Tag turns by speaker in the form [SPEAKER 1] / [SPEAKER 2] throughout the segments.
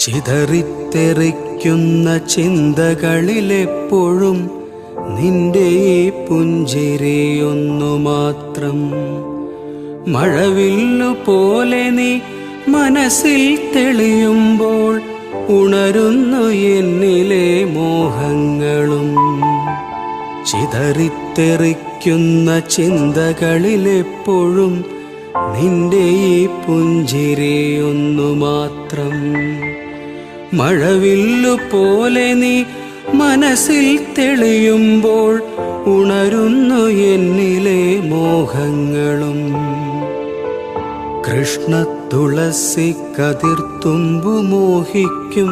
[SPEAKER 1] ചിതറിത്തെറിക്കുന്ന ചിന്തകളിലെപ്പോഴും നിന്റെ ഈ പുഞ്ചിരിയൊന്നു മാത്രം. മഴവില്ലു പോലെ നീ മനസ്സിൽ തെളിയുമ്പോൾ ഉണരുന്നു എന്നിലെ മോഹങ്ങളും. ചിതറിത്തെറിക്കുന്ന ചിന്തകളിലെപ്പോഴും നിന്റെ ഈ പുഞ്ചിരിയൊന്നു മാത്രം. മഴവില്ലു പോലെ നീ മനസ്സിൽ തെളിയുമ്പോൾ ഉണരുന്നു എന്നിലെ മോഹങ്ങളും. കൃഷ്ണ തുളസി കതിർത്തുമ്പു മോഹിക്കും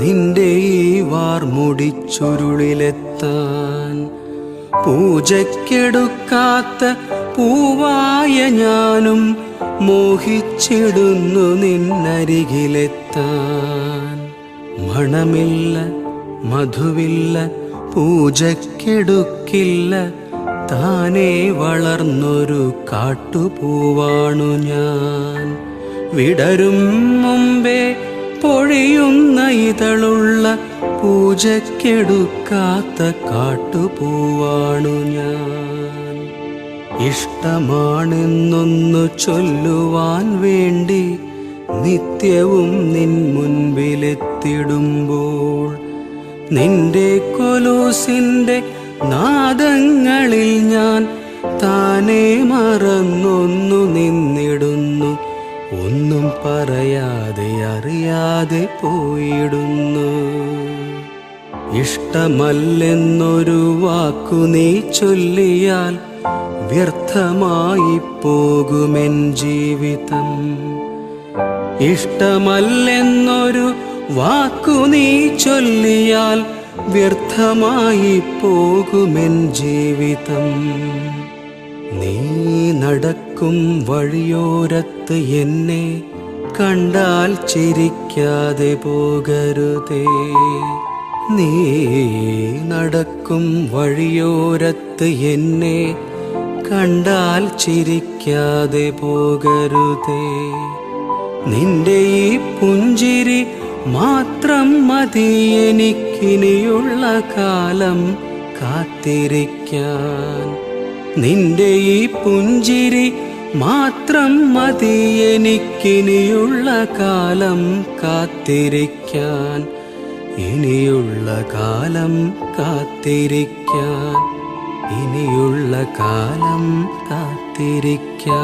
[SPEAKER 1] നിന്റെ ഈ വാർമുടിച്ചുരുളിലെത്താൻ. പൂജയ്ക്കെടുക്കാത്ത പൂവായ ഞാനും മോഹിച്ചിടുന്നു നിന്നരികിലെത്താൻ. മണമില്ല മധുവില്ല പൂജയ്ക്കെടുക്കില്ല, താനേ വളർന്നൊരു കാട്ടുപൂവാണു ഞാൻ. വിടരും മുമ്പേ പൊഴിയുന്ന ഇതളുള്ള പൂജയ്ക്കെടുക്കാത്ത കാട്ടുപൂവാണു ഞാൻ. ഇഷ്ടമാണെന്നൊന്നു ചൊല്ലുവാൻ വേണ്ടി നിത്യവും നിൻ മുൻപിലെത്തിടുമ്പോൾ നിന്റെ കൊലൂസിൻ്റെ നാദങ്ങളിൽ ഞാൻ താനേ മറന്നൊന്നു നിന്നിടുന്നു. ഒന്നും പറയാതെ അറിയാതെ പോയിടുന്നു. ഇഷ്ടമല്ലെന്നൊരു വാക്കു നീ ചൊല്ലിയാൽ വ്യർത്ഥമായി പോകുമെൻ ജീവിതം. ഇഷ്ടമല്ലെന്നൊരു വാക്കു നീ ചൊല്ലിയാൽ വ്യർത്ഥമായി പോകുമെൻ ജീവിതം. നീ നടക്കും വഴിയോരത്ത് എന്നെ കണ്ടാൽ ചിരിക്കാതെ പോകരുതേ. നീ നടക്കും വഴിയോരത്ത് എന്നെ കണ്ടാൽ ചിരിക്കാതെ പോകരുതേ. നിന്റെ ഈ പുഞ്ചിരി മാത്രം മതി എനിക്കിനിയുള്ള കാലം കാത്തിരിക്കാൻ. നിന്റെ ഈ പുഞ്ചിരി മാത്രം മതി എനിക്കിനിയുള്ള കാലം കാത്തിരിക്കാൻ. ഇനിയുള്ള കാലം കാത്തിരിക്കാൻ. ഇനിയുള്ള കാലം കാത്തിരിക്കാൻ.